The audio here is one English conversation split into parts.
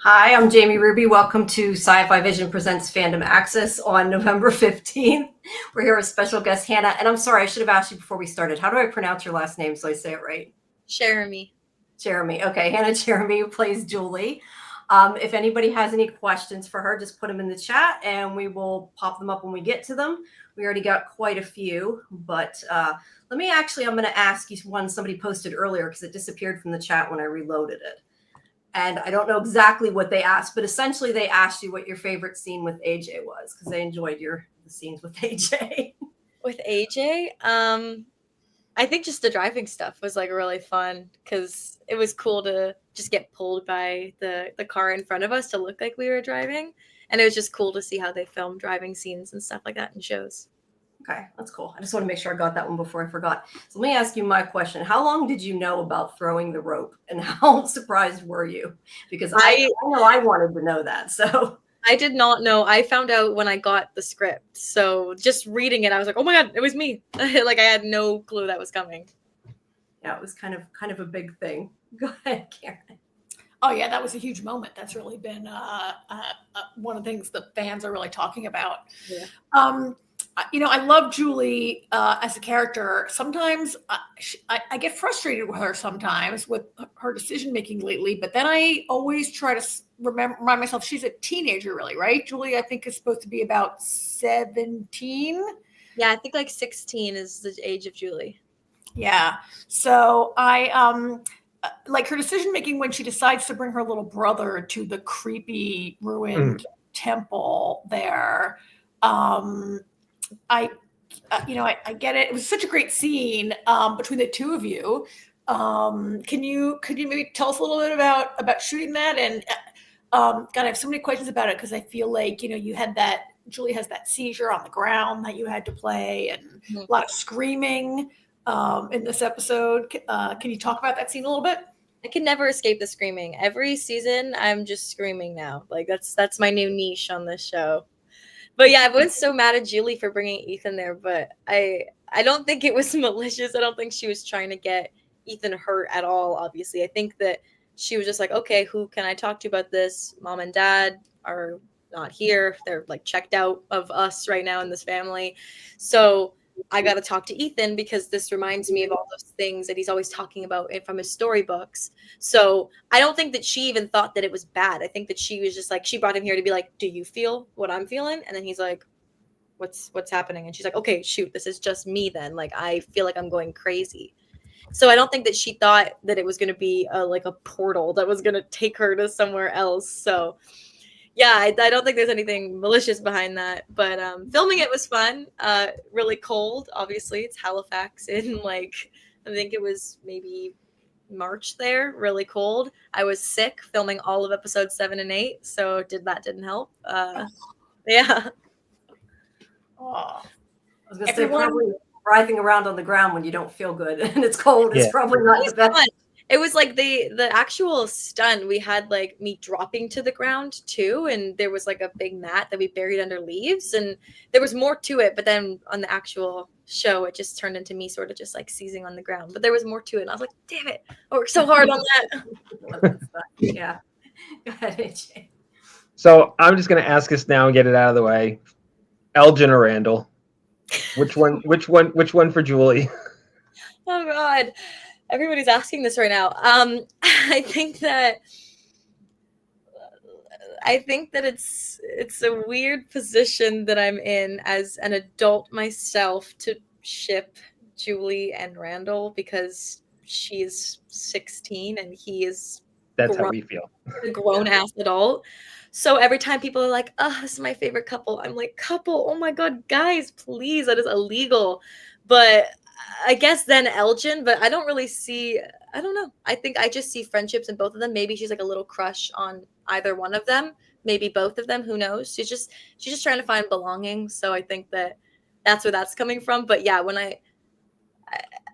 Hi, I'm Jamie Ruby. Welcome to Sci-Fivision presents Fandom Access on November 15th. We're here with special guest Hannah. And I'm sorry, I should have asked you before we started. How do I pronounce your last name so I say it right? Cheramy. Cheramy. Okay, Hannah Cheramy, who plays Julie. If anybody has any questions for her, just put them in the chat and we will pop them up when we get to them. We already got quite a few, but I'm going to ask you one somebody posted earlier because it disappeared from the chat when I reloaded it. And I don't know exactly what they asked, but essentially they asked you what your favorite scene with AJ was because they enjoyed the scenes with AJ. With AJ, I think just the driving stuff was like really fun because it was cool to just get pulled by the car in front of us to look like we were driving, and it was just cool to see how they film driving scenes and stuff like that in shows. Okay, that's cool. I just want to make sure I got that one before I forgot. So let me ask you my question. How long did you know about throwing the rope and how surprised were you? Because I know I wanted to know that. So I did not know. I found out when I got the script. So just reading it, I was like, oh my God, it was me. Like I had no clue that was coming. Yeah, it was kind of a big thing. Go ahead, Karen. Oh yeah, that was a huge moment. That's really been one of the things the fans are really talking about. Yeah. I love Julie as a character. Sometimes I get frustrated with her sometimes with her decision making lately, but then I always try to remind myself she's a teenager, really, right? Julie, I think, is supposed to be about 17. Yeah, I think like 16 is the age of Julie. Yeah. So I like her decision making when she decides to bring her little brother to the creepy ruined temple there. I get it. It was such a great scene between the two of you. Could you maybe tell us a little bit about shooting that? And God, I have so many questions about it because I feel like you had that Julie has that seizure on the ground that you had to play, and a lot of screaming in this episode. Can you talk about that scene a little bit? I can never escape the screaming. Every season, I'm just screaming now. Like that's my new niche on this show. But yeah, I was so mad at Julie for bringing Ethan there, but I don't think it was malicious. I don't think she was trying to get Ethan hurt at all, obviously. I think that she was just like, okay, who can I talk to about this? Mom and dad are not here. They're like checked out of us right now in this family. So I got to talk to Ethan because this reminds me of all those things that he's always talking about from his storybooks. So I don't think that she even thought that it was bad. I think that she was just like, she brought him here to be like, do you feel what I'm feeling? And then he's like, what's happening? And she's like, okay, shoot, this is just me then. Like, I feel like I'm going crazy. So I don't think that she thought that it was going to be like a portal that was going to take her to somewhere else. So yeah, I don't think there's anything malicious behind that, but filming it was fun. Really cold, obviously. It's Halifax in I think it was maybe March there, really cold. I was sick filming all of episodes 7 and 8, so didn't help. Yeah. Oh. I was going to say, probably writhing around on the ground when you don't feel good and it's cold. It's probably not the best. Fun. It was like the actual stunt. We had like me dropping to the ground too, and there was like a big mat that we buried under leaves, and there was more to it. But then on the actual show, it just turned into me sort of just like seizing on the ground. But there was more to it, and I was like, "Damn it! I worked so hard on that." Yeah. Go ahead, AJ. So I'm just going to ask us now and get it out of the way. Elgin or Randall? Which one? Which one for Julie? Oh God. Everybody's asking this right now. I think that it's a weird position that I'm in as an adult myself to ship Julie and Randall because she's 16 and he is how we feel. A grown ass adult. So every time people are like, "Oh, this is my favorite couple," I'm like, "Couple? Oh my God, guys, please, that is illegal." But I guess then Elgin, but I don't really see, I don't know. I think I just see friendships in both of them. Maybe she's like a little crush on either one of them, maybe both of them. Who knows? She's just trying to find belonging. So I think that's where that's coming from. But yeah, when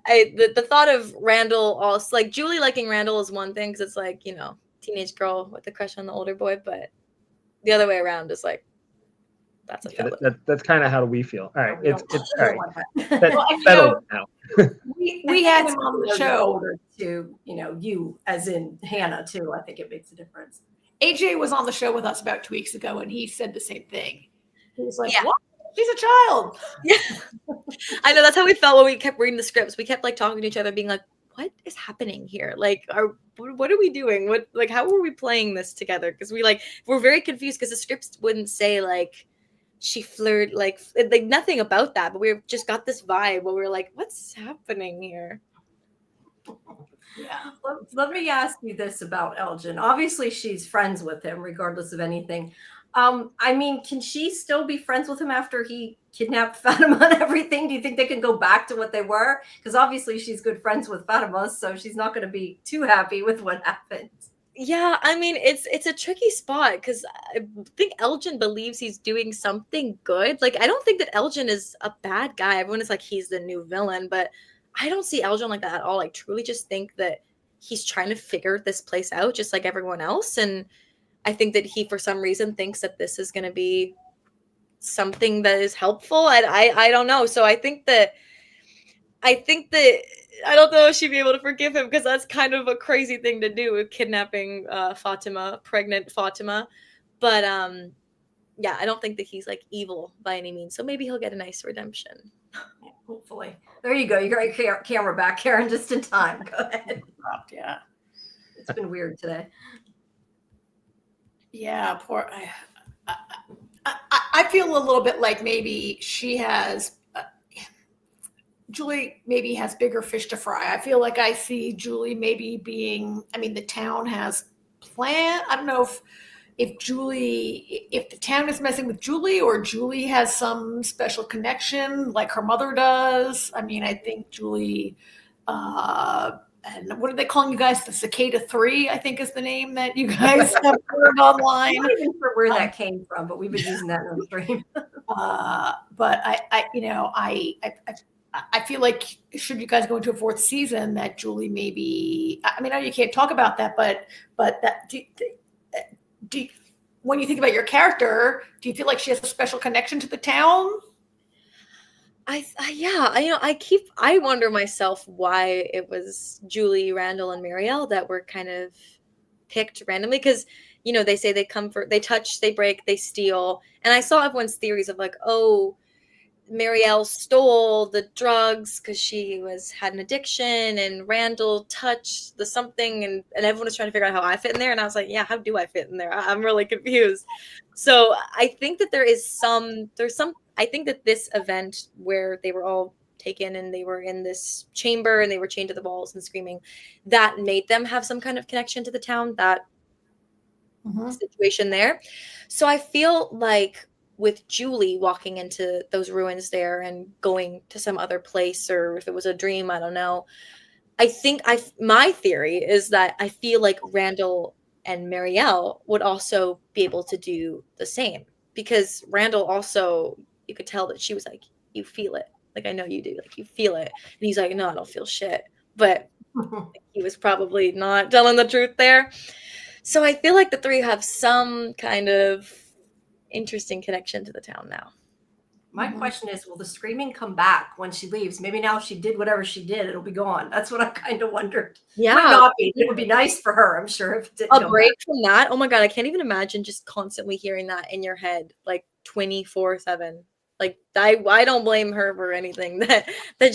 the thought of Randall, also like Julie liking Randall is one thing because it's like, teenage girl with a crush on the older boy, but the other way around is like, that's a that's kind of how we feel. All right, it's all right. That's settled now. we had him on the show to you as in Hannah too. I think it makes a difference. AJ was on the show with us about 2 weeks ago, and he said the same thing. He was like, Yeah. "What? She's a child." Yeah. I know, that's how we felt when we kept reading the scripts. We kept like talking to each other, being like, what is happening here? Like, what are we doing? What, like, how are we playing this together? Because we're very confused because the scripts wouldn't say like she flirted, like nothing about that, but we just got this vibe where we were like, what's happening here? Yeah. Let me ask you this about Elgin. Obviously, she's friends with him, regardless of anything. I mean, can she still be friends with him after he kidnapped Fatima and everything? Do you think they can go back to what they were? Because obviously she's good friends with Fatima, so she's not going to be too happy with what happened. Yeah, I mean, it's a tricky spot because I think Elgin believes he's doing something good. Like, I don't think that Elgin is a bad guy. Everyone is like, he's the new villain, but I don't see Elgin like that at all. Like, truly just think that he's trying to figure this place out just like everyone else. And I think that he, for some reason, thinks that this is going to be something that is helpful. I don't know. So I think that I don't know if she'd be able to forgive him because that's kind of a crazy thing to do with kidnapping Fatima, pregnant Fatima. But yeah, I don't think that he's like evil by any means. So maybe he'll get a nice redemption. Yeah, hopefully. There you go. You got your camera back, Karen, just in time. Go ahead. Yeah. It's been weird today. Yeah, poor. I feel a little bit like maybe she has. Julie maybe has bigger fish to fry. I feel like I see Julie maybe being. I mean, the town has plan. I don't know if the town is messing with Julie or Julie has some special connection like her mother does. I mean, I think Julie. And what are they calling you guys? The Cicada 3, I think is the name that you guys have heard online. I'm not even sure where that came from, but we've been using that in the stream. But I feel like should you guys go into a 4th season, that Julie maybe. I mean, I know you can't talk about that, but that when you think about your character, do you feel like she has a special connection to the town? I wonder myself why it was Julie, Randall, and Marielle that were kind of picked randomly because, you know, they say they touch, they break, they steal. And I saw everyone's theories of like, oh, Marielle stole the drugs because she had an addiction, and Randall touched the something, and everyone was trying to figure out how I fit in there. And I was like, yeah, how do I fit in there? I'm really confused. So I think that I think that this event where they were all taken and they were in this chamber and they were chained to the walls and screaming, that made them have some kind of connection to the town, that situation there. So I feel like with Julie walking into those ruins there and going to some other place, or if it was a dream, I don't know. I think my theory is that I feel like Randall and Marielle would also be able to do the same, because Randall also, you could tell that she was like, you feel it. Like, I know you do. Like, you feel it. And he's like, no, I don't feel shit. But he was probably not telling the truth there. So I feel like the three have some kind of interesting connection to the town now. My question is, will the screaming come back when she leaves? Maybe now if she did whatever she did, it'll be gone. That's what I kind of wondered. Yeah. Might not be. It would be nice for her, I'm sure. If it didn't a break from that. Oh my God, I can't even imagine just constantly hearing that in your head, like 24/7. Like, I don't blame her for anything that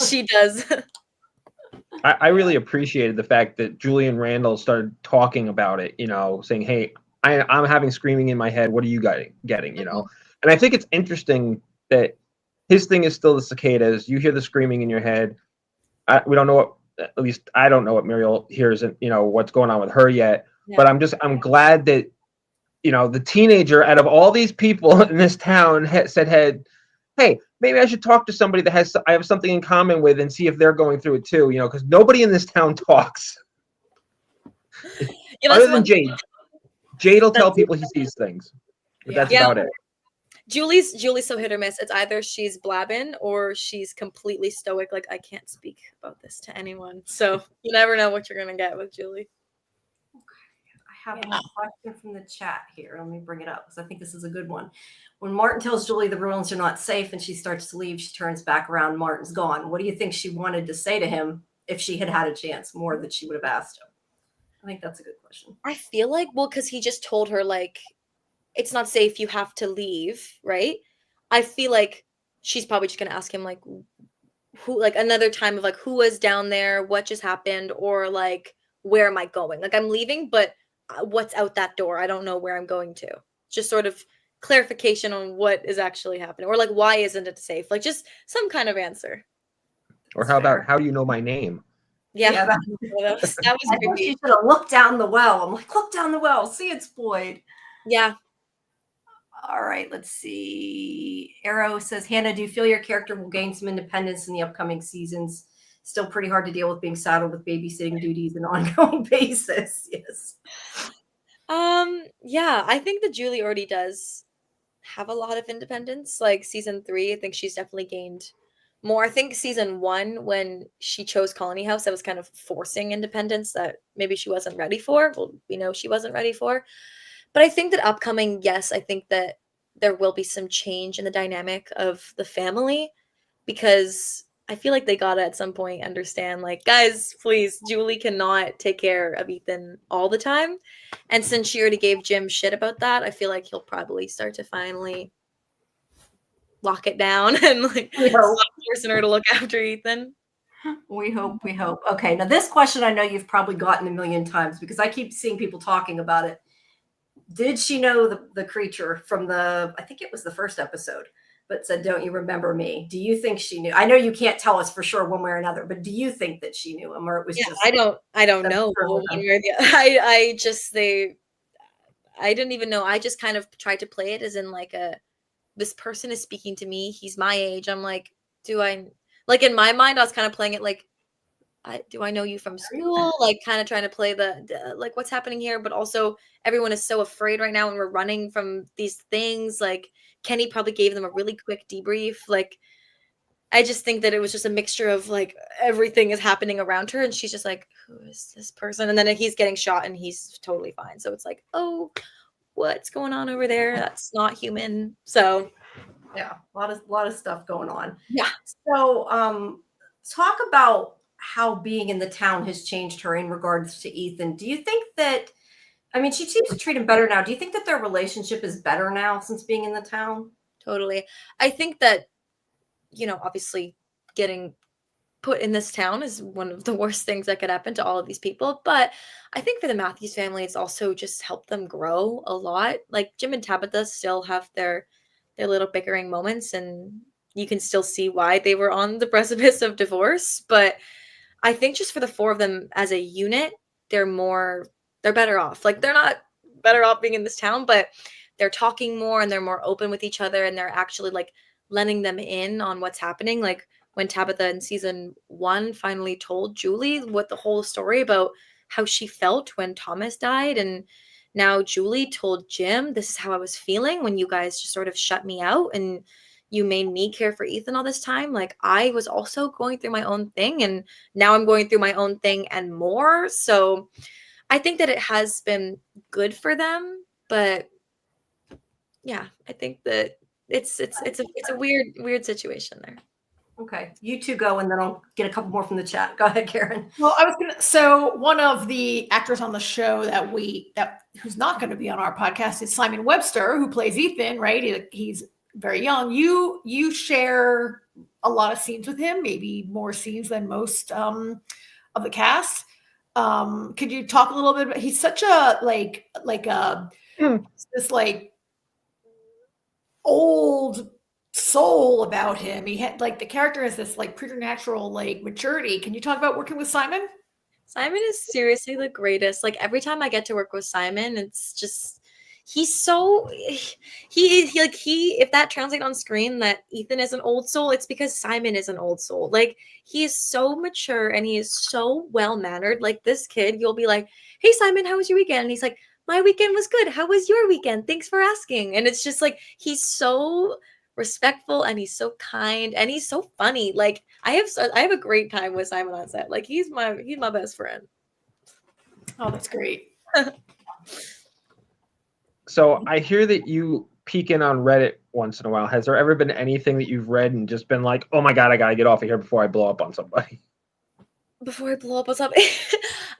she does. I really appreciated the fact that Julie and Randall started talking about it, you know, saying, hey, I'm having screaming in my head. What are you getting, you know? And I think it's interesting that his thing is still the cicadas. You hear the screaming in your head. We don't know what, at least I don't know what Marielle hears, and you know what's going on with her yet. Yeah. But I'm glad that, you know, the teenager out of all these people in this town said, hey, maybe I should talk to somebody that I have something in common with and see if they're going through it too, you know, because nobody in this town talks. Yeah, other than Jade. Jade will tell people he sees things, but that's about it. Julie's so hit or miss. It's either she's blabbing or she's completely stoic, like, I can't speak about this to anyone. So you never know what you're going to get with Julie. I have a question from the chat here. Let me bring it up because I think this is a good one. When Martin tells Julie the ruins are not safe and she starts to leave, she turns back around. Martin's gone. What do you think she wanted to say to him if she had had a chance, more that she would have asked him? I think that's a good question. I feel like, well, because he just told her, like, it's not safe, you have to leave, right? I feel like she's probably just gonna ask him, like, who, like, another time of, like, who was down there, what just happened, or, like, where am I going? Like, I'm leaving, but what's out that door? I don't know where I'm going to. Just sort of clarification on what is actually happening, or, like, why isn't it safe? Like, just some kind of answer. Or how about, how do you know my name? Yeah, that that was I think creepy. she should have looked down the well. I'm like, look down the well, see it's Boyd. Yeah. All right, let's see. Arrow says, Hannah, do you feel your character will gain some independence in the upcoming seasons? Still pretty hard to deal with being saddled with babysitting duties on an ongoing basis. Yes. Yeah, I think that Julie already does have a lot of independence. Like season 3, I think she's definitely gained more. I think season 1, when she chose Colony House, that was kind of forcing independence that maybe she wasn't ready for. Well, we know she wasn't ready for. But I think that upcoming, yes, I think that there will be some change in the dynamic of the family, because I feel like they gotta at some point understand, like, guys, please, Julie cannot take care of Ethan all the time. And since she already gave Jim shit about that, I feel like he'll probably start to finally lock it down and, like, stop forcing her to look after Ethan. We hope. Okay, now this question I know you've probably gotten a million times because I keep seeing people talking about it. Did she know the creature from I think it was the first episode, but said, don't you remember me? Do you think she knew? I know you can't tell us for sure one way or another, but do you think that she knew him, or it was just... I don't know. I didn't even know. I just kind of tried to play it as in, like, this person is speaking to me. He's my age. I'm like, like, in my mind, I was kind of playing it like, do I know you from school? Like, kind of trying to play like, what's happening here? But also, everyone is so afraid right now and we're running from these things. Like, Kenny probably gave them a really quick debrief. Like, I just think that it was just a mixture of, like, everything is happening around her and she's just like, who is this person? And then he's getting shot and he's totally fine. So it's like, oh, what's going on over there? That's not human. So yeah, a lot of stuff going on. Yeah. So talk about how being in the town has changed her in regards to Ethan. Do you think that, I mean, she seems to treat him better now. Do you think that their relationship is better now since being in the town? Totally. I think that, obviously getting put in this town is one of the worst things that could happen to all of these people. But I think for the Matthews family, it's also just helped them grow a lot. Like, Jim and Tabitha still have their little bickering moments, and you can still see why they were on the precipice of divorce. But I think just for the 4 of them as a unit, they're better off. Like, they're not better off being in this town, but they're talking more and they're more open with each other, and they're actually, like, letting them in on what's happening. Like, when Tabitha in season 1 finally told Julie what the whole story about how she felt when Thomas died, and now Julie told Jim, this is how I was feeling when you guys just sort of shut me out and you made me care for Ethan all this time. Like, I was also going through my own thing, and now I'm going through my own thing and more. So I think that it has been good for them, but yeah, I think that it's a weird situation there. Okay, you two go, and then I'll get a couple more from the chat. Go ahead, Karen. Well, so one of the actors on the show who's not going to be on our podcast is Simon Webster, who plays Ethan, right? He's very young. You share a lot of scenes with him, maybe more scenes than most of the cast. Could you talk a little bit about? He's such a this like old soul about him. He had, like, the character has this, like, preternatural, like, maturity. Can you talk about working with Simon? Simon is seriously the greatest. Like, every time I get to work with Simon, it's just, he's so, if that translates on screen that Ethan is an old soul, it's because Simon is an old soul. Like, he is so mature and he is so well-mannered. Like, this kid, you'll be like, hey, Simon, how was your weekend? And he's like, my weekend was good. How was your weekend? Thanks for asking. And it's just like, he's so respectful and he's so kind and he's so funny. Like, I have a great time with Simon on set. Like, he's my best friend. Oh, that's great. So I hear that you peek in on Reddit once in a while. Has there ever been anything that you've read and just been like, oh my God, I gotta get off of here before I blow up on somebody? Before I blow up on something?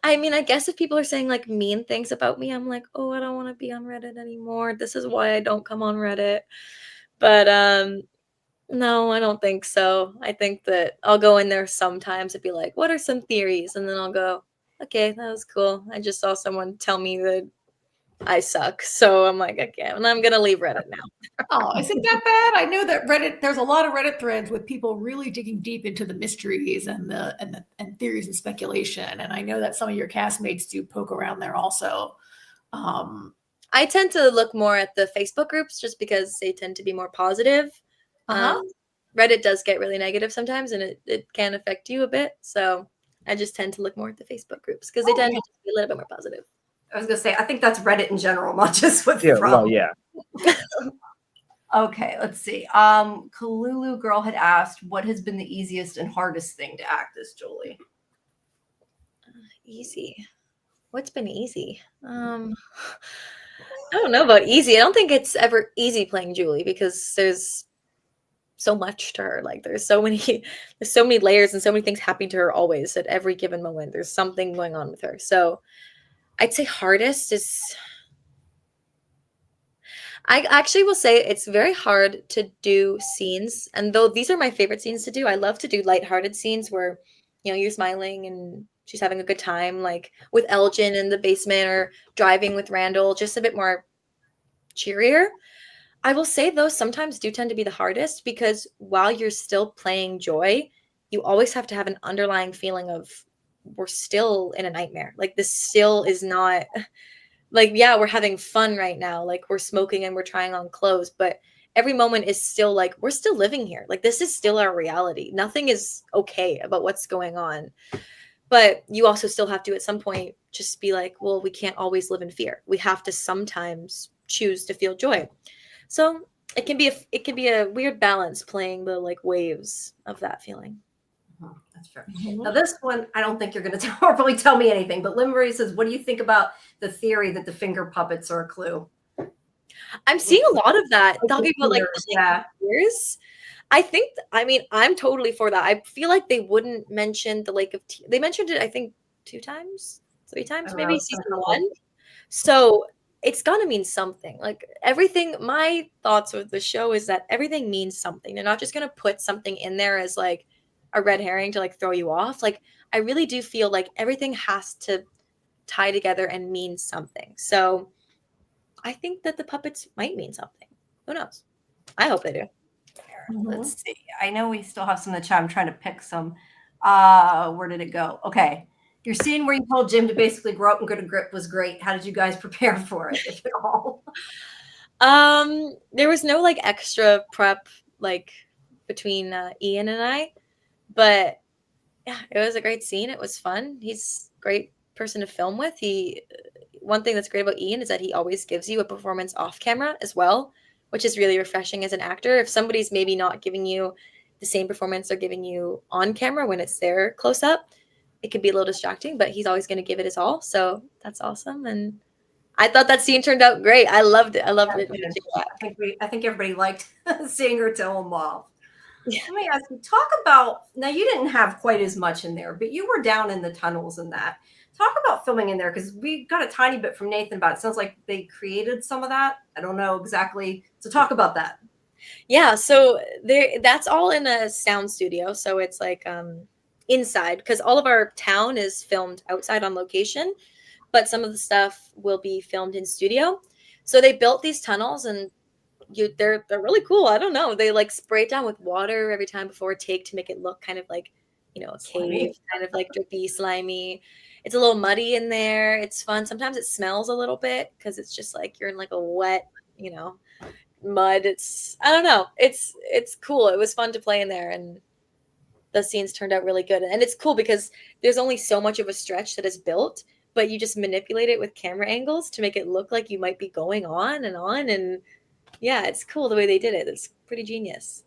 I mean, I guess if people are saying like mean things about me, I'm like, oh, I don't want to be on Reddit anymore. This is why I don't come on Reddit. But no, I don't think so. I think that I'll go in there sometimes and be like, what are some theories? And then I'll go, okay, that was cool. I just saw someone tell me that I suck. So I'm like, okay, and I'm gonna leave Reddit now. Oh, is it that bad? I know that Reddit. There's a lot of Reddit threads with people really digging deep into the mysteries and and theories and speculation. And I know that some of your castmates do poke around there also. I tend to look more at the Facebook groups just because they tend to be more positive. Reddit does get really negative sometimes, and it can affect you a bit. So I just tend to look more at the Facebook groups because they tend to be a little bit more positive. I was gonna say, I think that's Reddit in general, not just with Yeah, From. well, yeah. Okay, let's see. Kalulu girl had asked, what has been the easiest and hardest thing to act as Julie? Easy. What's been easy? I don't know about easy. I don't think it's ever easy playing Julie because there's so much to her. Like there's so many layers and so many things happening to her always at every given moment. There's something going on with her. So I'd say hardest is I actually will say it's very hard to do scenes. And though these are my favorite scenes to do, I love to do lighthearted scenes where, you're smiling and she's having a good time, like with Elgin in the basement or driving with Randall, just a bit more cheerier. I will say those sometimes do tend to be the hardest because while you're still playing joy, you always have to have an underlying feeling of we're still in a nightmare. Like this still is not like, yeah, we're having fun right now. Like we're smoking and we're trying on clothes, but every moment is still like, we're still living here. Like this is still our reality. Nothing is okay about what's going on. But you also still have to, at some point, just be like, well, we can't always live in fear. We have to sometimes choose to feel joy. So it can be a weird balance playing the like waves of that feeling. That's fair. Now this one, I don't think you're going to probably tell me anything, but Lynn Marie says, what do you think about the theory that the finger puppets are a clue? I'm seeing a lot of that talking about like years. I mean, I'm totally for that. I feel like they wouldn't mention the Lake of Tears. They mentioned it, I think, 3 times, maybe season 1. So it's gonna mean something. Like everything, my thoughts with the show is that everything means something. They're not just gonna put something in there as like a red herring to like throw you off. Like I really do feel like everything has to tie together and mean something. So I think that the puppets might mean something. Who knows? I hope they do. Let's see. I know we still have some in the chat. I'm trying to pick some. Where did it go? Okay. Your scene where you told Jim to basically grow up and go to grip was great. How did you guys prepare for it, if at all? There was no like extra prep like between Ian and I, but yeah, it was a great scene. It was fun. He's a great person to film with. One thing that's great about Ian is that he always gives you a performance off camera as well, which is really refreshing as an actor. If somebody's maybe not giving you the same performance they're giving you on camera when it's there close up, it can be a little distracting, but he's always going to give it his all. So that's awesome. And I thought that scene turned out great. I loved it. I think everybody liked seeing her tell him off. Yeah. Let me ask you, talk about, now you didn't have quite as much in there, but you were down in the tunnels and that. Talk about filming in there, because we got a tiny bit from Nathan about it. Sounds like they created some of that. I don't know exactly. So talk about that. Yeah, so that's all in a sound studio. So it's like inside, because all of our town is filmed outside on location, but some of the stuff will be filmed in studio. So they built these tunnels and they're really cool. I don't know. They like spray it down with water every time before a take to make it look kind of like, a cave, kind of like drippy, slimy. It's a little muddy in there. It's fun. Sometimes it smells a little bit because it's just like you're in like a wet, mud. I don't know. It's cool. It was fun to play in there, and the scenes turned out really good. And it's cool because there's only so much of a stretch that is built, but you just manipulate it with camera angles to make it look like you might be going on and on. And yeah, it's cool the way they did it. It's pretty genius.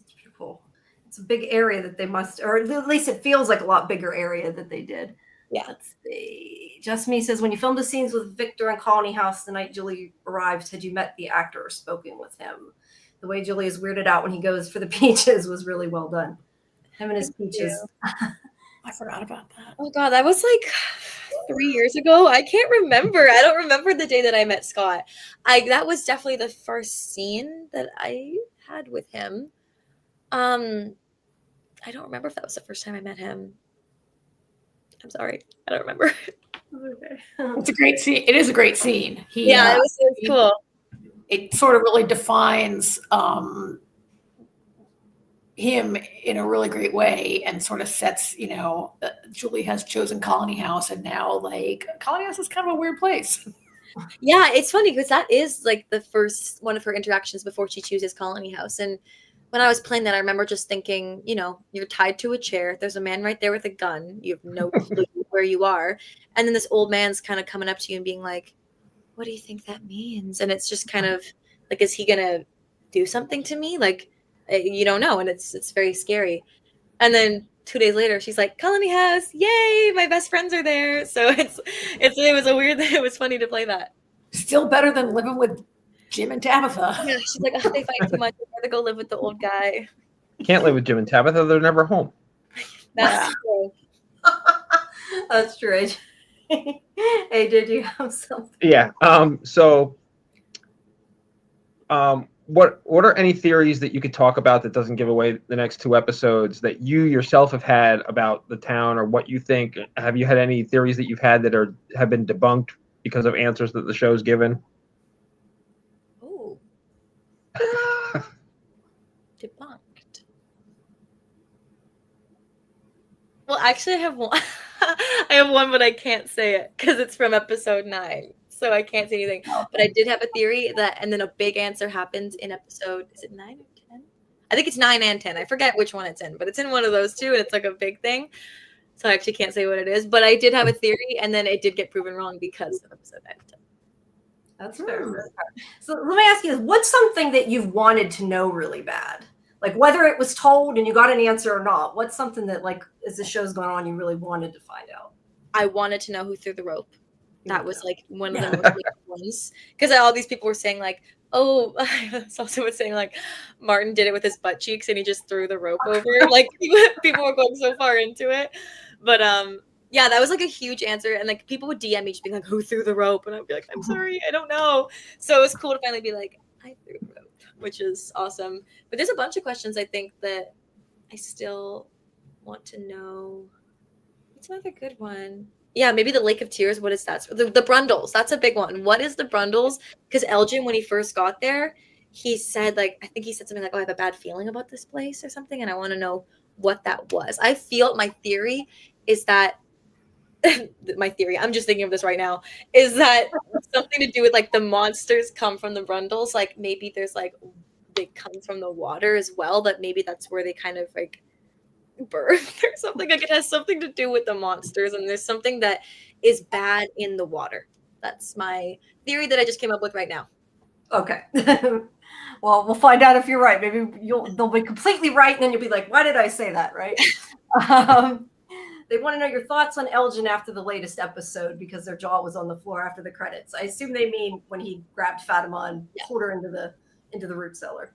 It's pretty cool. It's a big area that they must, or at least it feels like a lot bigger area that they did. Yeah. Let's see. Just Me says, when you filmed the scenes with Victor in Colony House the night Julie arrived, had you met the actor or spoken with him? The way Julie is weirded out when he goes for the peaches was really well done. Him and his peaches. I forgot about that. Oh God, that was like 3 years ago. I can't remember. I don't remember the day that I met Scott. That was definitely the first scene that I had with him. I don't remember if that was the first time I met him. I'm sorry. I don't remember. Okay. It's a great scene. It is a great scene. Yeah, it was cool. It sort of really defines him in a really great way and sort of sets, Julie has chosen Colony House, and now like Colony House is kind of a weird place. Yeah, it's funny because that is like the first one of her interactions before she chooses Colony House. And when I was playing that, I remember just thinking, you're tied to a chair. There's a man right there with a gun. You have no clue where you are. And then this old man's kind of coming up to you and being like, what do you think that means? And it's just kind of like, is he going to do something to me? Like, you don't know. And it's very scary. And then 2 days later, she's like, Colony House, yay, my best friends are there. So it was funny to play that. Still better than living with Jim and Tabitha. Yeah, she's like, oh, they fight too much. I'd rather go live with the old guy. Can't live with Jim and Tabitha. They're never home. That's true. That's true. Hey, did you have something? Yeah. What are any theories that you could talk about that doesn't give away the next 2 episodes that you yourself have had about the town, or what you think? Have you had any theories that you've had that have been debunked because of answers that the show's given? Oh. Debunked. Well, actually, I have one. I have one, but I can't say it because it's from episode 9. So I can't say anything. But I did have a theory and then a big answer happens in episode, is it 9 or 10? I think it's 9 and 10. I forget which one it's in, but it's in one of those two, and it's like a big thing. So I actually can't say what it is. But I did have a theory, and then it did get proven wrong because of episode 9 and 10. That's fair. So let me ask you, what's something that you've wanted to know really bad? Like whether it was told and you got an answer or not, what's something that, like, as the show's going on, you really wanted to find out? I wanted to know who threw the rope. That was like one of the most ones, because all these people were saying like, oh, also was saying like Martin did it with his butt cheeks and he just threw the rope over. Like people were going so far into it, but yeah, that was like a huge answer, and like people would DM me just being like, who threw the rope, and I'd be like, I'm sorry, I don't know. So it was cool to finally be like, I threw the rope, which is awesome. But there's a bunch of questions I think that I still want to know. What's another good one? Yeah, maybe the Lake of Tears. What is that? The Brundles. That's a big one. What is the Brundles? Because Elgin, when he first got there, he said, like, I think he said something like, oh, I have a bad feeling about this place or something, and I want to know what that was. I feel my theory is that I'm just thinking of this right now, is that something to do with like the monsters come from the Brundles. Like maybe there's like they come from the water as well, that maybe that's where they kind of like birth or something. Like it has something to do with the monsters, and there's something that is bad in the water. That's my theory that I just came up with right now. Okay. Well, we'll find out if you're right. Maybe they'll be completely right, and then you'll be like, why did I say that, right? They want to know your thoughts on Elgin after the latest episode, because their jaw was on the floor after the credits. I assume they mean when he grabbed Fatima and pulled her into the root cellar.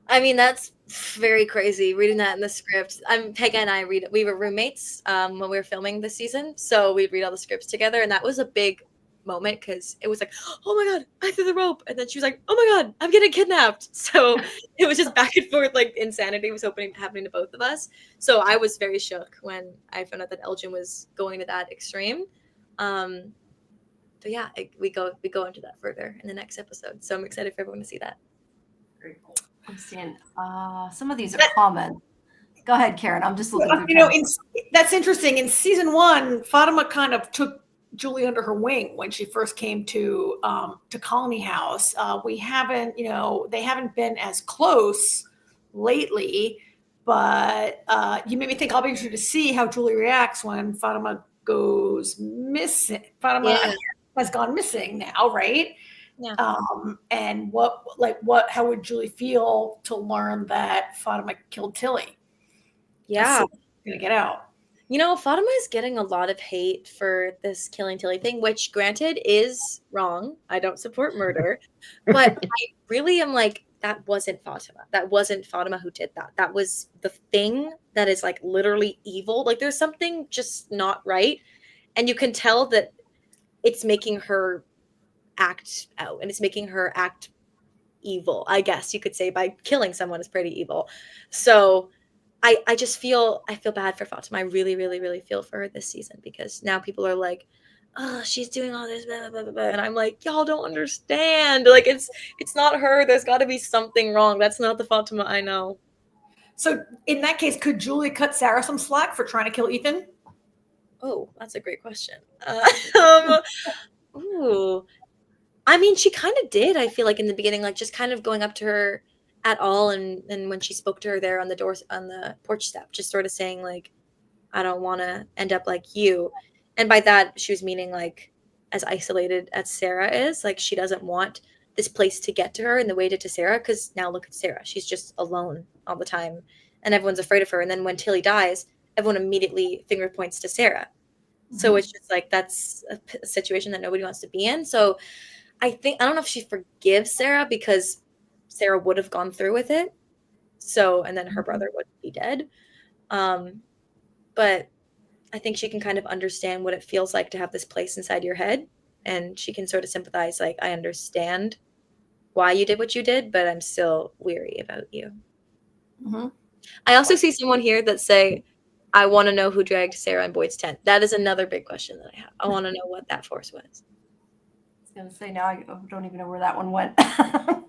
I mean, that's very crazy reading that in the script. Peggy and I we were roommates when we were filming this season, so we'd read all the scripts together, and that was a big moment because it was like, oh my god, I threw the rope, and then she was like, oh my god, I'm getting kidnapped. So it was just back and forth, like insanity was happening to both of us. So I was very shook when I found out that Elgin was going to that extreme. But yeah, we go into that further in the next episode. So I'm excited for everyone to see that. Very cool. I'm seeing some of these are comments. Go ahead, Karen. I'm just looking through. That's interesting. In season 1, Fatima kind of took Julie under her wing when she first came to Colony House. We haven't, they haven't been as close lately, but you made me think I'll be interested to see how Julie reacts when Fatima goes missing. Fatima has gone missing now, right? Yeah. And how would Julie feel to learn that Fatima killed Tilly? Yeah. Gonna get out. Fatima is getting a lot of hate for this killing Tilly thing, which granted is wrong. I don't support murder, but I really am like, that wasn't Fatima. That wasn't Fatima who did that. That was the thing that is like literally evil. Like there's something just not right. And you can tell that it's making her act out, and it's making her act evil, I guess you could say. By killing someone is pretty evil. So I just feel bad for Fatima. I really, really, really feel for her this season, because now people are like, oh, she's doing all this, blah, blah, blah, blah. And I'm like, y'all don't understand. Like, it's not her. There's got to be something wrong. That's not the Fatima I know. So in that case, could Julie cut Sarah some slack for trying to kill Ethan? Oh, that's a great question. Ooh. I mean, she kind of did, I feel like, in the beginning, like just kind of going up to her at all, and when she spoke to her there on the porch step, just sort of saying like, I don't want to end up like you. And by that she was meaning like, as isolated as Sarah is, like she doesn't want this place to get to her in the way it did to Sarah, because now look at Sarah, she's just alone all the time and everyone's afraid of her. And then when Tilly dies, everyone immediately finger points to Sarah. So it's just like, that's a situation that nobody wants to be in. So I don't know if she forgives Sarah, because Sarah would have gone through with it. So, and then her brother would be dead. But I think she can kind of understand what it feels like to have this place inside your head. And she can sort of sympathize, like, I understand why you did what you did, but I'm still weary about you. I also see someone here that say, I want to know who dragged Sarah in Boyd's tent. That is another big question that I have. I want to know what that force was. I was going to say, now I don't even know where that one went. Oh,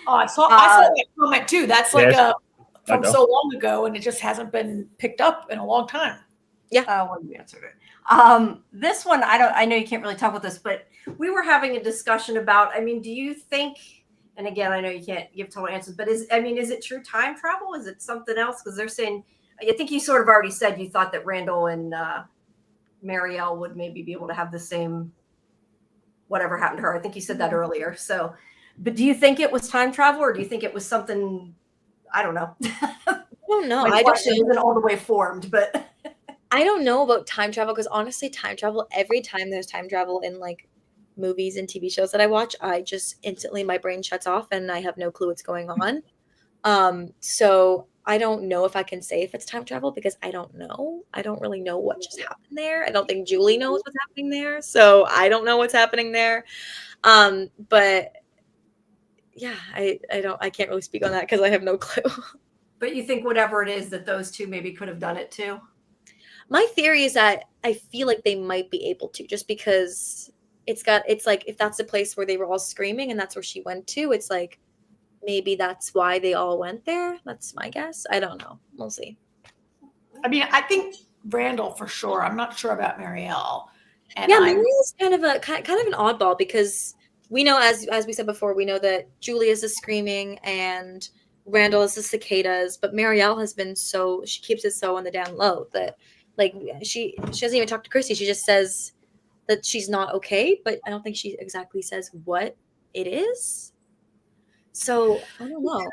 I saw that comment too. That's like Yes. from so long ago, and it just hasn't been picked up in a long time. Yeah. Well, you answered it. This one, I know you can't really talk about this, but we were having a discussion about, I mean, do you think, and again, I know you can't give total answers, but is it true time travel? Is it something else? Because they're saying, I think you sort of already said you thought that Randall and Marielle would maybe be able to have the same, whatever happened to her. I think you said that earlier. So, but do you think it was time travel, or do you think it was something, I don't know. I don't know. My question isn't all the way formed, but I don't know about time travel, because honestly, time travel, every time there's time travel in like movies and TV shows that I watch, I just instantly, my brain shuts off and I have no clue what's going on. So I don't know if I can say if it's time travel, because I don't know. I don't really know what just happened there. I don't think Julie knows what's happening there. So I don't know what's happening there. But yeah, I can't really speak on that because I have no clue. But you think whatever it is, that those two maybe could have done it too? My theory is that I feel like they might be able to, just because it's like, if that's the place where they were all screaming and that's where she went to, it's like, maybe that's why they all went there. That's my guess. I don't know. We'll see. I mean, I think Randall for sure. I'm not sure about Marielle. And yeah, Marielle's kind of an oddball, because we know, as we said before, we know that Julie is the screaming and Randall is the cicadas, but Marielle has been she keeps it so on the down low that, like, she doesn't even talk to Christy. She just says that she's not okay, but I don't think she exactly says what it is. So I don't know.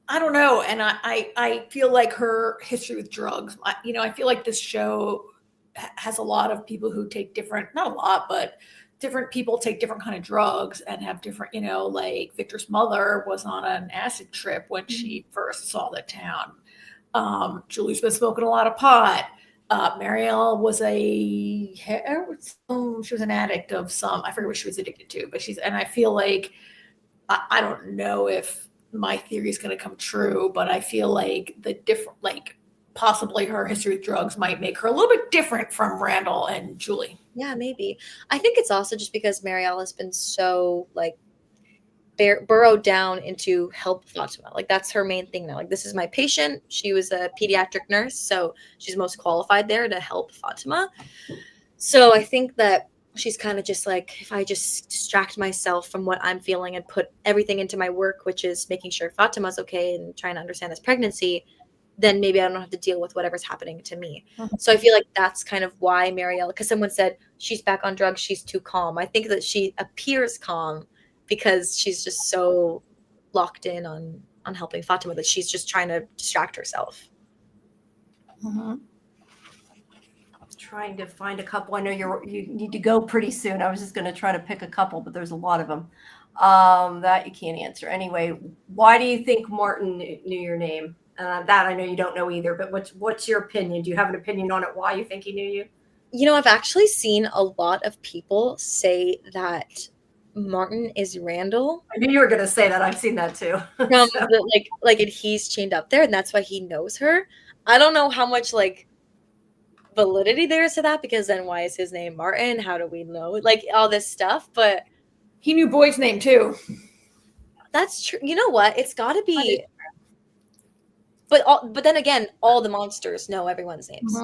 I don't know. And I feel like her history with drugs, I feel like this show has a lot of people who take not a lot, but different people take different kind of drugs and have different, like Victor's mother was on an acid trip when she first saw the town. Julie's been smoking a lot of pot. Marielle was she was an addict of some, I forget what she was addicted to, but and I feel like, I don't know if my theory is going to come true, but I feel like possibly her history with drugs might make her a little bit different from Randall and Julie. Yeah, maybe. I think it's also just because Marielle has been so like burrowed down into help Fatima. Like, that's her main thing now. Like, this is my patient. She was a pediatric nurse, so she's most qualified there to help Fatima. So I think that she's kind of just like, if I just distract myself from what I'm feeling and put everything into my work, which is making sure Fatima's okay and trying to understand this pregnancy, then maybe I don't have to deal with whatever's happening to me. So I feel like that's kind of why Marielle, because someone said she's back on drugs, she's too calm. I think that she appears calm because she's just so locked in on helping Fatima that she's just trying to distract herself. Trying to find a couple. I know you need to go pretty soon. I was just going to try to pick a couple, but there's a lot of them that you can't answer. Anyway, why do you think Martin knew your name? That I know you don't know either, but what's your opinion? Do you have an opinion on it? Why you think he knew you? I've actually seen a lot of people say that Martin is Randall I knew you were going to say that. I've seen that too. from So, and he's chained up there, and that's why he knows her. I don't know how much like validity there is to that, because then why is his name Martin? How do we know? Like all this stuff, but He knew Boyd's name too. that's true. You know what? It's got to be. But then again, all the monsters know everyone's names.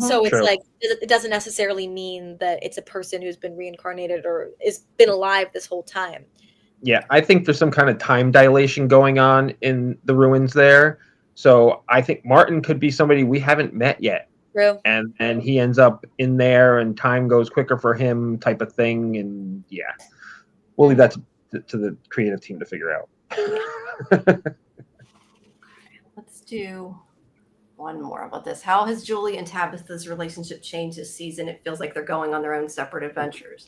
So it's True. like it doesn't necessarily mean that it's a person who's been reincarnated or is been alive this whole time. Yeah, I think there's some kind of time dilation going on in the ruins there. So I think Martin could be somebody we haven't met yet. True. And he ends up in there and time goes quicker for him type of thing. And yeah, we'll leave that to the creative team to figure out. let's do one more about this. How has Julie and Tabitha's relationship changed this season? It feels like they're going on their own separate adventures.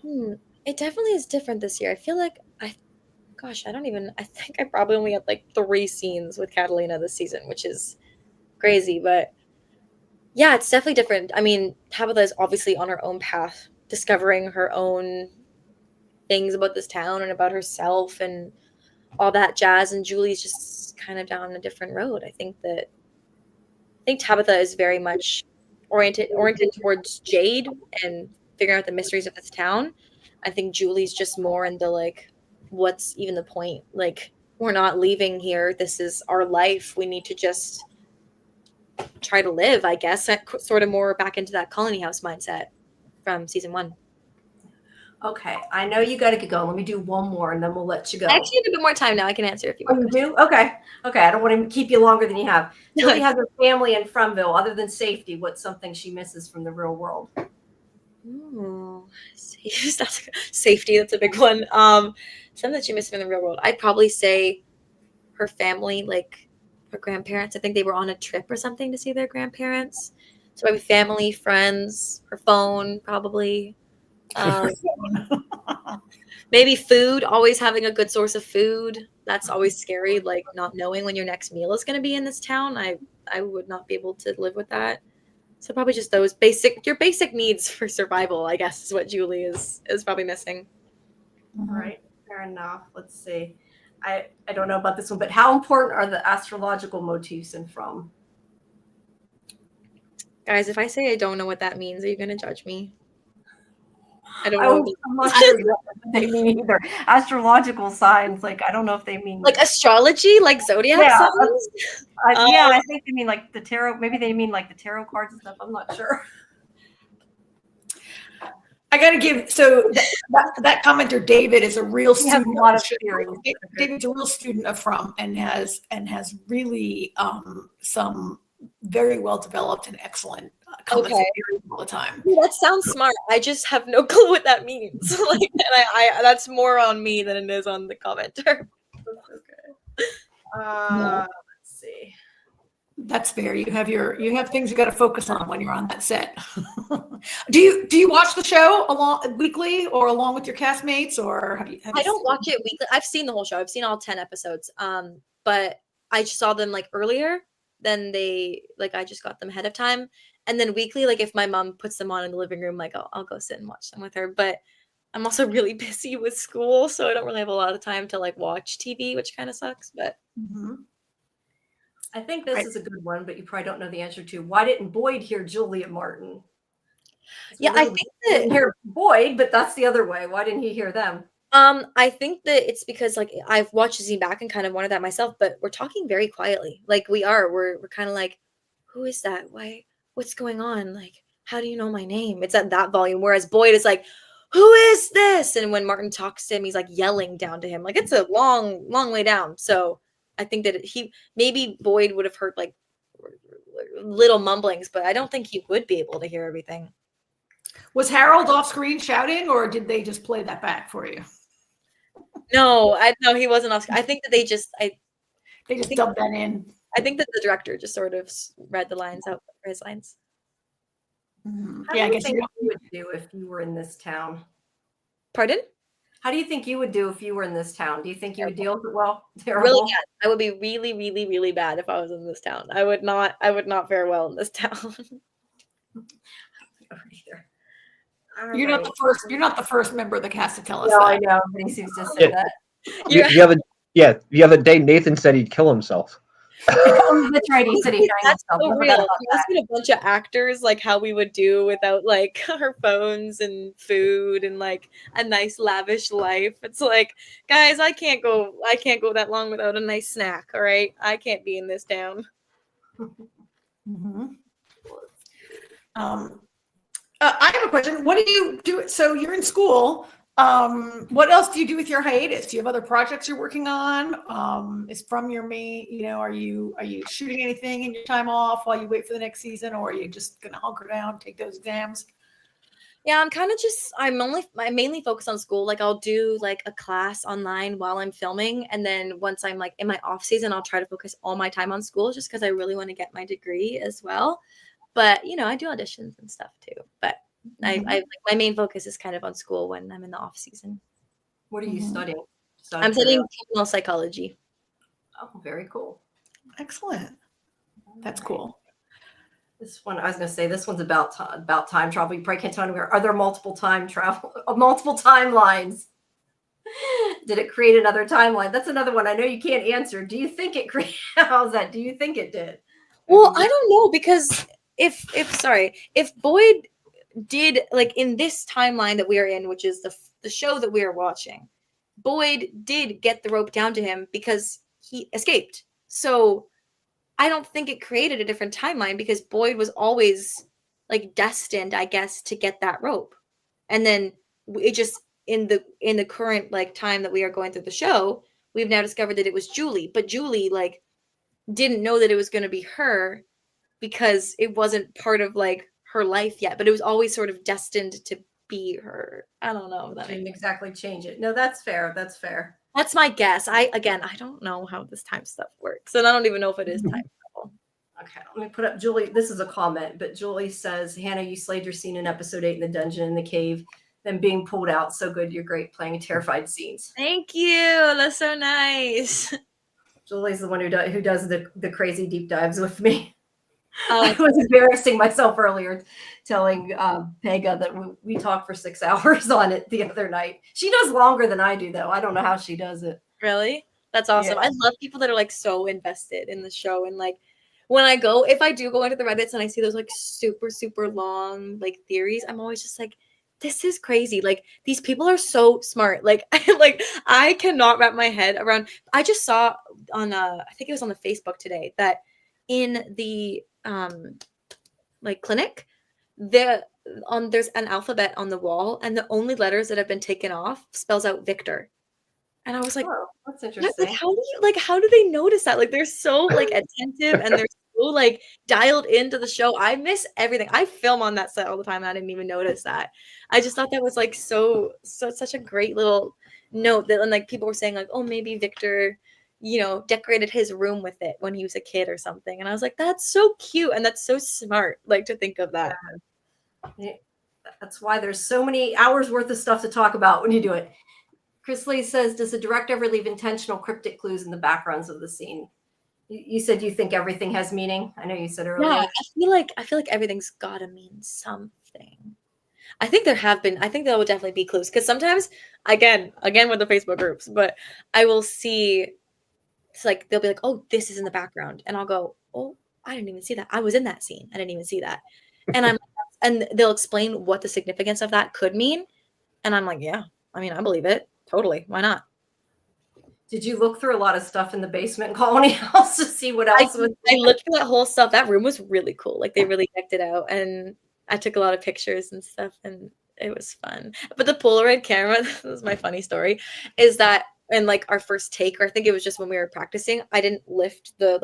It definitely is different this year. I feel like I think I probably only had like 3 scenes with Catalina this season, which is crazy, but yeah, it's definitely different. I mean, Tabitha is obviously on her own path, discovering her own things about this town and about herself and all that jazz, and Julie's just kind of down a different road. I think Tabitha is very much oriented towards Jade and figuring out the mysteries of this town. I think Julie's just more into like, what's even the point? Like, we're not leaving here. This is our life. We need to just try to live, I guess. Sort of more back into that colony house mindset from season 1. Okay, I know you got to get going. Let me do one more, and then we'll let you go. I actually have a bit more time now. I can answer if you Oh, want. you do? Okay. I don't want to keep you longer than you have. Julie has a family in Fromville. Other than safety, what's something she misses from the real world? Safety, that's a big one. Something that she missed from the real world. I'd probably say her family, like her grandparents. I think they were on a trip or something to see their grandparents. So maybe family, friends, her phone, probably. Maybe food, always having a good source of food. That's always scary, like not knowing when your next meal is going to be in this town. I would not be able to live with that. So probably just those your basic needs for survival, I guess, is what Julie is probably missing. All right, fair enough. Let's see. I don't know about this one, but how important are the astrological motifs in From? Guys, if I say I don't know what that means, are you going to judge me? I don't know. I'm not sure exactly what they mean either. Astrological signs, like I don't know if they mean like astrology, like zodiac signs. Yeah, I think they mean like the tarot. Maybe they mean like the tarot cards and stuff. I'm not sure. I got to give that commenter David is a real student. He has a lot of theories. David's a real student of From and has really some very well developed and excellent comments all the time. That sounds smart. I just have no clue what that means. Like, and I that's more on me than it is on the commenter. Okay. Let's see. That's fair. You have things you got to focus on when you're on that set. Do you watch the show weekly or along with your castmates, or have you I don't watch it weekly. I've seen the whole show. I've seen all 10 episodes. But I just saw them like earlier than I just got them ahead of time. And then weekly, like if my mom puts them on in the living room, like I'll go sit and watch them with her. But I'm also really busy with school, so I don't really have a lot of time to like watch TV, which kind of sucks. But I think this is a good one, but you probably don't know the answer to. Why didn't Boyd hear Julie and Martin? Yeah, I think that didn't hear Boyd, but that's the other way. Why didn't he hear them? I think that it's because like I've watched the scene back and kind of wondered that myself, but we're talking very quietly. Like we're kind of like, who is that? Why? What's going on? Like, how do you know my name? It's at that volume. Whereas Boyd is like, who is this? And when Martin talks to him, he's like yelling down to him. Like it's a long, long way down. So I think that maybe Boyd would have heard like little mumblings, but I don't think he would be able to hear everything. Was Harold off screen shouting, or did they just play that back for you? No, he wasn't off screen. I think that they just dubbed that in. I think that the director just sort of read the lines out for his lines. How do you think you would do if you were in this town? Pardon? How do you think you would do if you were in this town? Do you think you would deal with it well? Terrible. Really bad. I would be really, really, really bad if I was in this town. I would not fare well in this town. Either. You're not the first. You're not the first member of the cast to tell us No, that. I know. Everybody seems to say that. The other day, Nathan said he'd kill himself. Oh, that's right. He said he hanged That's himself. so I forgot real. about We that. asked a bunch of actors like how we would do without like our phones and food and like a nice lavish life. It's like, guys, I can't go that long without a nice snack. All right, I can't be in this town. Mm-hmm. I have a question. What do you do? So you're in school. What else do you do with your hiatus? Do you have other projects you're working on? Is from your main, are you shooting anything in your time off while you wait for the next season, or are you just gonna hunker down, take those exams? Yeah, I mainly focus on school. Like I'll do like a class online while I'm filming. And then once I'm like in my off season, I'll try to focus all my time on school just because I really want to get my degree as well. But I do auditions and stuff too. But I like my main focus is kind of on school when I'm in the off season. What are you studying? I'm studying criminal psychology. Oh, very cool. Excellent. That's cool. This one, I was going to say, this one's about time travel. You probably can't tell me. Are there multiple timelines? Did it create another timeline? That's another one I know you can't answer. Do you think it created? How's that? Do you think it did? Well, I don't know, because if Boyd did, like, in this timeline that we are in, which is the show that we are watching, Boyd did get the rope down to him because he escaped. So I don't think it created a different timeline because Boyd was always like destined, I guess, to get that rope. And then it just in the current like time that we are going through the show, we've now discovered that it was Julie. But Julie like didn't know that it was going to be her because it wasn't part of like her life yet, but it was always sort of destined to be her. I don't know. That didn't exactly change it. No, that's fair. That's fair. That's my guess. I don't know how this time stuff works, and I don't even know if it is time travel. Okay, let me put up Julie. This is a comment, but Julie says, Hannah, you slayed your scene in episode 8 in the dungeon in the cave, then being pulled out. So good. You're great playing terrified scenes. Thank you. That's so nice. Julie's the one who does the crazy deep dives with me. Oh, I was embarrassing myself earlier telling Pega that we talked for 6 hours on it the other night. She does longer than I do, though. I don't know how she does it. really? That's awesome. Yeah. I love people that are like so invested in the show. And like when if I do go into the Reddits and I see those like super, super long like theories, I'm always just like, this is crazy. Like these people are so smart. Like, I cannot wrap my head around. I just saw on I think it was on the Facebook today that in the like clinic, there's an alphabet on the wall, and the only letters that have been taken off spells out Victor. And I was like, Oh, that's interesting. how do they notice that? Like they're so like attentive and they're so like dialed into the show. I miss everything. I film on that set all the time and I didn't even notice that. I just thought that was like such a great little note that, and like people were saying like, oh, maybe Victor decorated his room with it when he was a kid or something. And I was like, that's so cute. And that's so smart, like to think of that. Yeah. That's why there's so many hours worth of stuff to talk about when you do it. Chris Lee says, does the director ever leave intentional cryptic clues in the backgrounds of the scene? You said you think everything has meaning. I know you said earlier. Yeah, I feel like everything's gotta mean something. I think there will definitely be clues. Because sometimes, again with the Facebook groups, but I will see it's like they'll be like, oh, this is in the background. And I'll go, oh, I didn't even see that. I was in that scene. I didn't even see that. And and they'll explain what the significance of that could mean. And I'm like, yeah, I mean, I believe it. Totally. Why not? Did you look through a lot of stuff in the basement Colony House to see what else was? I looked through that whole stuff. That room was really cool. Like they really decked it out. And I took a lot of pictures and stuff, and it was fun. But the Polaroid camera, this is my funny story, is that in like our first take, or I think it was just when we were practicing, I didn't lift the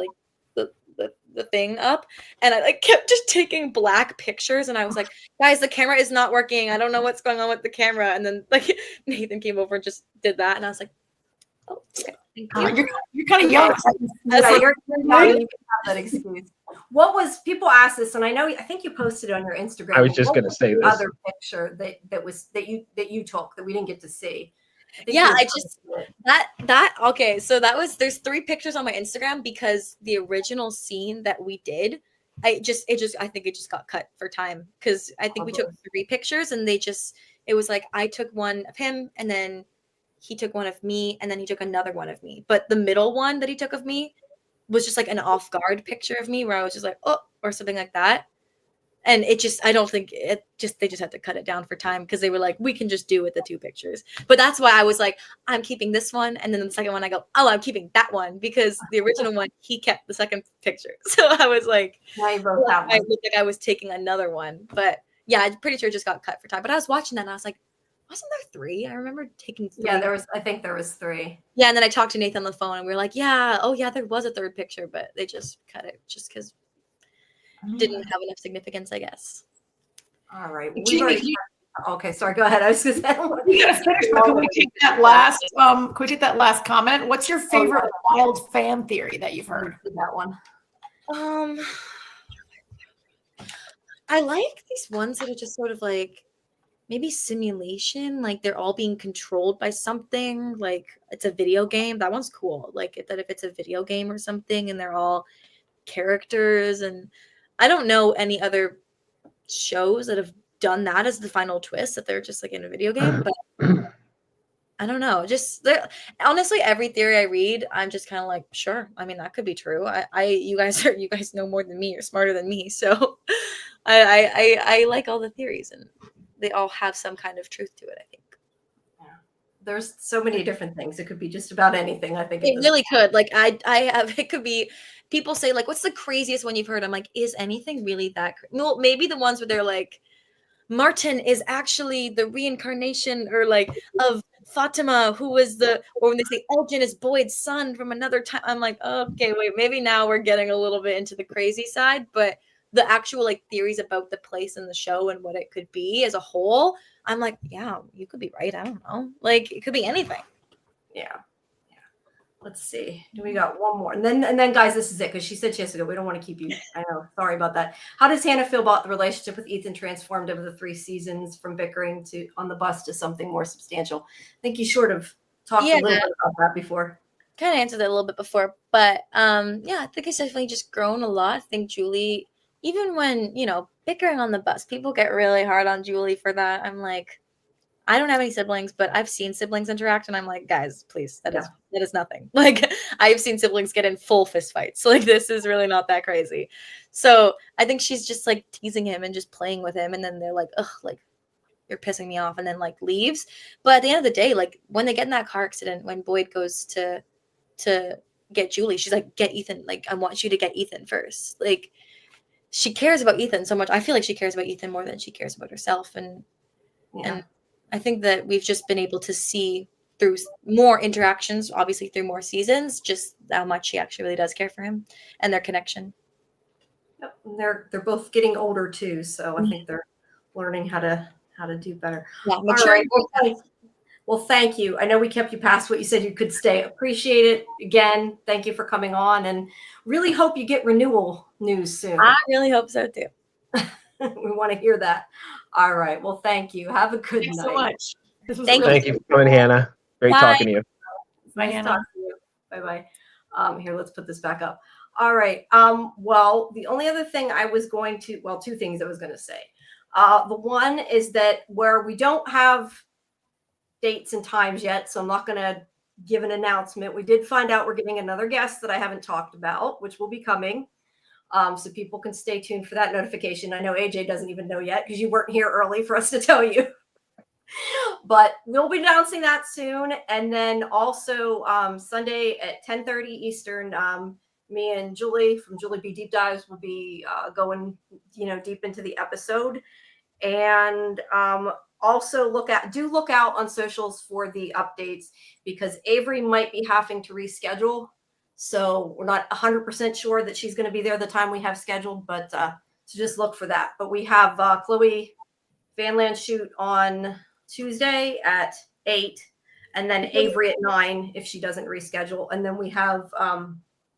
thing up, and I like kept just taking black pictures, and I was like, guys, the camera is not working. I don't know what's going on with the camera. And then like Nathan came over and just did that, and I was like, oh, okay. Thank you. You're kind of young. You're young, you can have that excuse. What was, people asked this, and I think you posted it on your Instagram. I was just going to say this. Other picture that you took that we didn't get to see. Okay, so there's 3 pictures on my Instagram because the original scene that we did I think it just got cut for time because I think we took 3 pictures and it was like I took one of him and then he took one of me and then he took another one of me. But the middle one that he took of me was just like an off guard picture of me where I was just like, oh, or something like that. And I don't think they just had to cut it down for time because they were like, we can just do with the 2 pictures. But that's why I was like, I'm keeping this one. And then the second one, I go, oh, I'm keeping that one because the original one, he kept the second picture. So I was like, Now you both have I one. looked like I was taking another one. But yeah, I'm pretty sure it just got cut for time. But I was watching that and I was like, wasn't there 3? I remember taking 3. Yeah, I think there was 3. Yeah, and then I talked to Nathan on the phone and we were like, yeah, oh yeah, there was a 3rd picture, but they just cut it just because it didn't have enough significance, I guess. All right. Jamie, Okay, sorry. Go ahead. I was going to say. we gotta finish, but can we take that last? Can we take that last comment? What's your favorite wild fan theory that you've heard? That one. I like these ones that are just sort of like maybe simulation, like they're all being controlled by something, like it's a video game. That one's cool. Like if it's a video game or something and they're all characters. And I don't know any other shows that have done that as the final twist, that they're just like in a video game, but I don't know. Honestly, every theory I read, I'm just kind of like, sure. I mean, that could be true. You guys know more than me. You're smarter than me. So I like all the theories and they all have some kind of truth to it, I think. Yeah. There's so many different things. It could be just about anything, I think. It really could. Like it could be, people say like, what's the craziest one you've heard? I'm like, is anything really that well, maybe the ones where they're like, Martin is actually the reincarnation or like of Fatima, who was or when they say Elgin is Boyd's son from another time. I'm like, okay, wait, maybe now we're getting a little bit into the crazy side, but the actual like theories about the place in the show and what it could be as a whole, I'm like, yeah, you could be right. I don't know. Like it could be anything. Yeah. Let's see. We got one more. And then guys, this is it because she said she has to go. We don't want to keep you. I know. Sorry about that. How does Hannah feel about the relationship with Ethan transformed over the 3 seasons from bickering on the bus to something more substantial? I think you sort of talked a little bit about that before. Kind of answered that a little bit before, but yeah, I think it's definitely just grown a lot. I think Julie, even when, bickering on the bus, people get really hard on Julie for that. I'm like, I don't have any siblings, but I've seen siblings interact, and I'm like, guys, please, that is nothing. Like, I've seen siblings get in full fist fights. Like, this is really not that crazy. So I think she's just like teasing him and just playing with him, and then they're like, ugh, like you're pissing me off, and then like leaves. But at the end of the day, like when they get in that car accident, when Boyd goes to get Julie, she's like, get Ethan. Like, I want you to get Ethan first. Like, she cares about Ethan so much. I feel like she cares about Ethan more than she cares about herself, and I think that we've just been able to see through more interactions, obviously through more seasons, just how much she actually really does care for him and their connection. Yep. And they're both getting older too, so I think they're learning how to do better. Yeah, mature. Well, thank you. I know we kept you past what you said you could stay. Appreciate it. Again, thank you for coming on, and really hope you get renewal news soon. I really hope so too. We want to hear that. All right. Well, thank you. Have a good night. Thanks so much. Thank you for coming, Hannah. Great talking to you. Bye, Hannah. Bye-bye. Here, let's put this back up. All right. Well, the only other thing I was going to, 2 things I was going to say. The one is that where we don't have dates and times yet, so I'm not going to give an announcement. We did find out we're getting another guest that I haven't talked about, which will be coming. So people can stay tuned for that notification. I know AJ doesn't even know yet because you weren't here early for us to tell you. But we'll be announcing that soon. And then also Sunday at 10:30 Eastern, me and Julie from Julie B Deep Dives will be going, deep into the episode. And also look out on socials for the updates because Avery might be having to reschedule. So we're not 100% sure that she's going to be there the time we have scheduled, but so just look for that. But we have Chloe Vanland shoot on Tuesday at 8, and then Avery at 9 if she doesn't reschedule. And then we have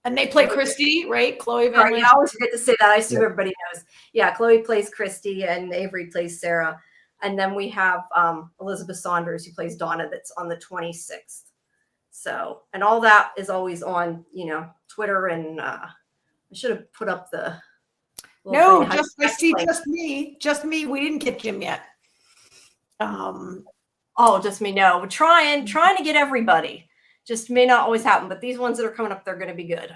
and they play Christy, right? Chloe Van I always forget to say that. I assume everybody knows. Yeah, Chloe plays Christy and Avery plays Sarah. And then we have Elizabeth Saunders who plays Donna that's on the 26th. So, and all that is always on, Twitter, and I should have put up the No, bring just I see link. just me. We didn't get Jim yet. Oh, just me. No, we're trying to get everybody. Just may not always happen, but these ones that are coming up, they're going to be good.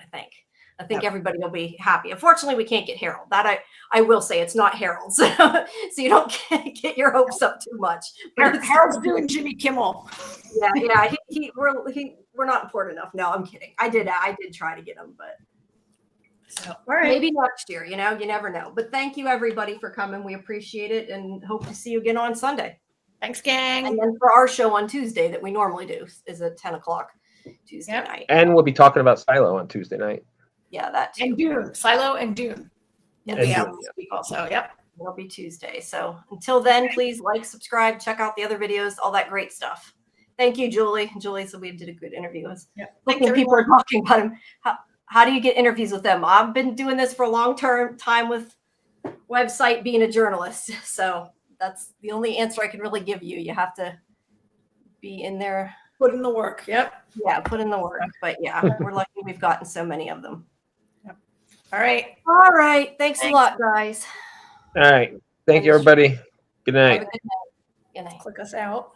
I think everybody will be happy. Unfortunately, we can't get Harold. That I will say, it's not Harold, so you don't get your hopes up too much. Harold's doing Jimmy Kimmel. Yeah. We're not important enough. No, I'm kidding. I did try to get him, but So, all right. maybe next year. You never know. But thank you everybody for coming. We appreciate it, and hope to see you again on Sunday. Thanks, gang. And then for our show on Tuesday that we normally do is at 10 o'clock Tuesday night. And we'll be talking about Silo on Tuesday night. Yeah, that too. And Dune, Silo and Dune. Yeah, We'll be out this week also. Yep. It'll be Tuesday. So until then, please like, subscribe, check out the other videos, all that great stuff. Thank you, Julie. Julie said we did a good interview. Yep. Thanks, people are talking about him. How do you get interviews with them? I've been doing this for a long time with website being a journalist. So that's the only answer I can really give you. You have to be in there. Put in the work. Yep. Yeah, put in the work. But yeah, we're lucky we've gotten so many of them. Yep. All right. All right. Thanks a lot, guys. All right. Thank you, everybody. Good night. Have a good night. Good night. Click us out.